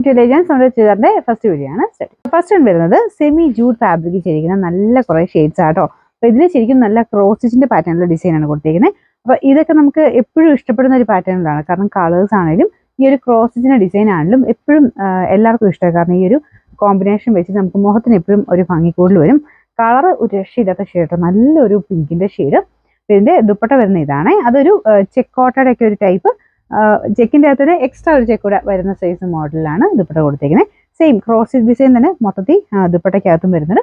നമ്മുടെ ചുരിദാറിന്റെ first video ആണ്. First one വരുന്നത് സെമി ജൂട്ട് ഫാബ്രിക് ചെയ്തിരിക്കുന്ന നല്ല കുറെ ഷെയ്ഡ്സ് ആട്ടോ. അപ്പൊ ഇതിൽ ശരിക്കും നല്ല ക്രോസ് സ്റ്റിച്ചിന്റെ പാറ്റേണിലുള്ള ഡിസൈൻ ആണ് കൊടുത്തിരിക്കുന്നത്. അപ്പൊ ഇതൊക്കെ നമുക്ക് എപ്പോഴും ഇഷ്ടപ്പെടുന്ന ഒരു പാറ്റേണിലാണ്. കാരണം കളേഴ്സ് ആണെങ്കിലും ഈ ഒരു ക്രോസ് സ്റ്റിച്ചിന്റെ ഡിസൈൻ ആണെങ്കിലും എപ്പോഴും എല്ലാവർക്കും ഇഷ്ടമാണ്. കാരണം ഈ ഒരു കോമ്പിനേഷൻ വെച്ച് നമുക്ക് മുഖത്തിന് എപ്പോഴും ഒരു ഭംഗി കൂടുതൽ വരും. കളർ ഒരു രക്ഷയില്ലാത്ത ഷെയ്ഡ്, നല്ലൊരു പിങ്കിന്റെ ഷെയ്ഡ്. ഇതിന്റെ ദുപ്പട്ട വരുന്ന ഇതാണ്. അതൊരു ചെക്കോട്ടയുടെ ഒക്കെ ഒരു ടൈപ്പ്, ചെക്കിന്റെ അകത്ത് തന്നെ എക്സ്ട്രാ ഒരു ചെക്കൂടെ വരുന്ന സൈസ് മോഡലിലാണ് ദുപ്പട്ട കൊടുത്തേക്കുന്നത്. സെയിം ക്രോസ് ഡിസൈൻ തന്നെ മൊത്തത്തിൽ ദുപ്പട്ടയ്ക്കകത്തും വരുന്നത്.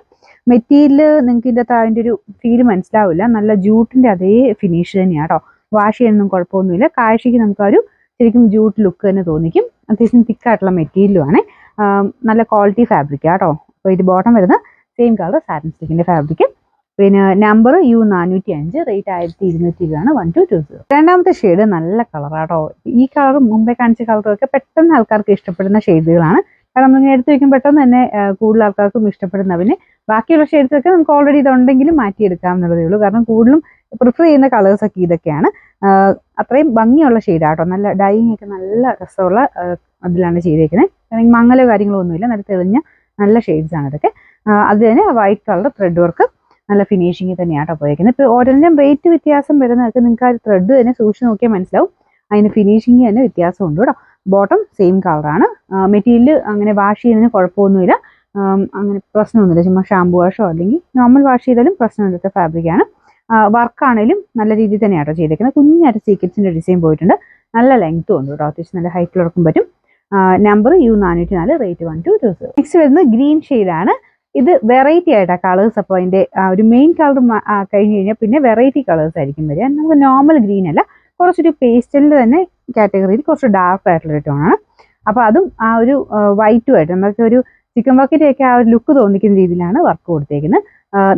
മെറ്റീരിയൽ നിങ്ങൾക്ക് ഇതിൻ്റെ അകത്ത് അതിൻ്റെ ഒരു ഫീൽ മനസ്സിലാവില്ല. നല്ല ജൂട്ടിന്റെ അതേ ഫിനിഷ് തന്നെയാണ് കേട്ടോ. വാഷ് ചെയ്യാനൊന്നും കുഴപ്പമൊന്നുമില്ല. കാഴ്ചയ്ക്ക് നമുക്ക് ഒരു ശരിക്കും ജൂട്ട് ലുക്ക് തന്നെ തോന്നിക്കും. അത്യാവശ്യം തിക്കായിട്ടുള്ള മെറ്റീരിയലുമാണ്. നല്ല ക്വാളിറ്റി ഫാബ്രിക് ആട്ടോ. അപ്പോൾ ഇത് ബോട്ടം വരുന്ന സെയിം കളർ സാറ്റിൻ സിൽക്കിന്റെ ഫാബ്രിക്. പിന്നെ നമ്പർ U405, റേറ്റ് 1220 1220. രണ്ടാമത്തെ ഷെയ്ഡ് നല്ല കളറാട്ടോ. ഈ കളർ മുമ്പേ കാണിച്ച കളറൊക്കെ പെട്ടെന്ന് ആൾക്കാർക്ക് ഇഷ്ടപ്പെടുന്ന ഷെയ്ഡുകളാണ്. കാരണം നമ്മൾ എടുത്ത് വയ്ക്കും പെട്ടെന്ന് തന്നെ കൂടുതൽ ആൾക്കാർക്കും ഇഷ്ടപ്പെടുന്ന. പിന്നെ ബാക്കിയുള്ള ഷെയ്ഡ്സ് ഒക്കെ നമുക്ക് ഓൾറെഡി ഇതുണ്ടെങ്കിലും മാറ്റിയെടുക്കാം എന്നുള്ളതേ ഉള്ളൂ. കാരണം കൂടുതലും പ്രിഫർ ചെയ്യുന്ന കളേഴ്സ് ഒക്കെ ഇതൊക്കെയാണ്. അത്രയും ഭംഗിയുള്ള ഷെയ്ഡാട്ടോ. നല്ല ഡൈയിങ് ഒക്കെ നല്ല രസമുള്ള അതിലാണ് ചെയ്തേക്കുന്നത്. അല്ലെങ്കിൽ മങ്ങലോ കാര്യങ്ങളോ ഒന്നുമില്ല. നല്ല തെളിഞ്ഞ നല്ല ഷെയ്ഡ്സ് ആണ് ഇതൊക്കെ. അത് തന്നെ വൈറ്റ് കളർ ത്രെഡ് വർക്ക് നല്ല ഫിനിഷിങ് തന്നെയാട്ടോ പോയിരിക്കുന്നത്. ഇപ്പോൾ ഓരോന്നിനും റേറ്റ് വ്യത്യാസം വരുന്നതൊക്കെ നിങ്ങൾക്ക് ആ ത്രെഡ് തന്നെ സൂക്ഷിച്ച് നോക്കിയാൽ മനസ്സിലാവും. അതിന് ഫിനിഷിങ് തന്നെ വ്യത്യാസമുണ്ട് കേട്ടോ. ബോട്ടം സെയിം കളറാണ്. മെറ്റീരിയൽ അങ്ങനെ വാഷ് ചെയ്യുന്നതിന് കുഴപ്പമൊന്നുമില്ല. അങ്ങനെ പ്രശ്നമൊന്നുമില്ല. ചുമ്മാ ഷാമ്പു വാഷോ അല്ലെങ്കിൽ നോർമൽ വാഷ് ചെയ്താലും പ്രശ്നമില്ലാത്ത ഫാബ്രിക്കാണ്. വർക്കാണേലും നല്ല രീതിയിൽ തന്നെയാട്ടോ ചെയ്തേക്കുന്നത്. കുഞ്ഞായിട്ട് സീക്വൻസിന്റെ ഡിസൈൻ പോയിട്ടുണ്ട്. നല്ല ലെങ്ത്തും ഉണ്ട് കേട്ടോ. അത്യാവശ്യം നല്ല ഹൈറ്റിലുറക്കും പറ്റും. Number U404, rate 1220. നെക്സ്റ്റ് വരുന്നത് ഗ്രീൻ ഷെയ്ഡാണ്. ഇത് വെറൈറ്റി ആയിട്ടാണ് കളേഴ്സ്. അപ്പോൾ അതിന്റെ ഒരു മെയിൻ കളർ കഴിഞ്ഞ് കഴിഞ്ഞാൽ പിന്നെ വെറൈറ്റി കളേഴ്സ് ആയിരിക്കും വരിക. നമുക്ക് നോർമൽ ഗ്രീൻ അല്ല, കുറച്ചൊരു പേസ്റ്റലിന്റെ തന്നെ കാറ്റഗറിയിൽ കുറച്ച് ഡാർക്ക് ആയിട്ടുള്ള ടോണാണ്. അപ്പോൾ അതും ആ ഒരു വൈറ്റുമായിട്ട് നമുക്ക് ഒരു ചിക്കൻ ബക്കറ്റ് ഒക്കെ ആ ഒരു ലുക്ക് തോന്നിക്കുന്ന രീതിയിലാണ് വർക്ക് കൊടുത്തേക്കുന്നത്.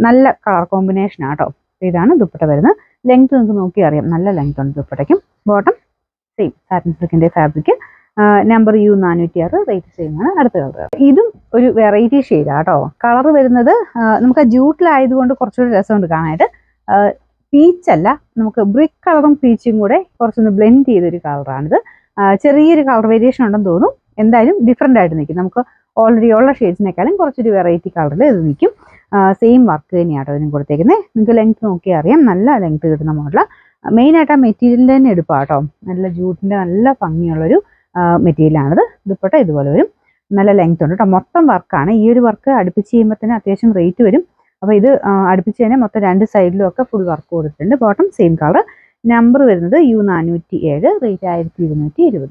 നല്ല കളർ കോമ്പിനേഷൻ ആട്ടോ. ഇതാണ് ദുപ്പട്ട വരുന്നത്. ലെങ്ത് നിങ്ങൾക്ക് നോക്കി അറിയാം. നല്ല ലെങ്ത് ഉണ്ട് ദുപ്പട്ടയ്ക്കും. ബോട്ടം സെയിം സാറ്റിൻ സിൽക്കിന്റെ fabric. Number U406, rate same ആണ്. അടുത്ത കളർ ഇതും ഒരു വെറൈറ്റി ഷെയ്ഡാട്ടോ. കളർ വരുന്നത് നമുക്ക് ജൂട്ടിലായതുകൊണ്ട് കുറച്ചുകൂടി രസമുണ്ട് കാണാനായിട്ട്. പീച്ച് അല്ല, നമുക്ക് ബ്രിക്ക് കളറും പീച്ചും കൂടെ കുറച്ചൊന്ന് ബ്ലെൻഡ് ചെയ്തൊരു കളറാണിത്. ചെറിയൊരു കളർ വേരിയേഷൻ ഉണ്ടെന്ന് തോന്നും. എന്തായാലും ഡിഫറെൻ്റ് ആയിട്ട് നിൽക്കും. നമുക്ക് ഓൾറെഡി ഉള്ള ഷെയ്ഡ്സിനേക്കാളും കുറച്ചൊരു വെറൈറ്റി കളറിൽ ഇത് നിൽക്കും. സെയിം വർക്ക് തന്നെയാട്ടോ ഇതിനും കൊടുത്തേക്കുന്നത്. നിങ്ങൾക്ക് ലെങ്ത് നോക്കി അറിയാം. നല്ല ലെങ്ത് കിട്ടുന്ന മോഡലാണ്. മെയിനായിട്ട് ആ മെറ്റീരിയലിൻ്റെ തന്നെ എടുപ്പാട്ടോ. നല്ല ജൂട്ടിൻ്റെ നല്ല ഭംഗിയുള്ളൊരു മെറ്റീരിയലാണിത്. ദുപ്പട്ട ഇതുപോലെ വരും. നല്ല ലെങ്ത് ഉണ്ട് കേട്ടോ. മൊത്തം വർക്കാണ്. ഈ ഒരു വർക്ക് അടുപ്പിച്ച് ചെയ്യുമ്പോൾ തന്നെ അത്യാവശ്യം റേറ്റ് വരും. അപ്പോൾ ഇത് അടുപ്പിച്ച് തന്നെ മൊത്തം രണ്ട് സൈഡിലും ഒക്കെ ഫുൾ വർക്ക് കൊടുത്തിട്ടുണ്ട്. Bottom same colour. നമ്പർ വരുന്നത് U407, റേറ്റ് 1220.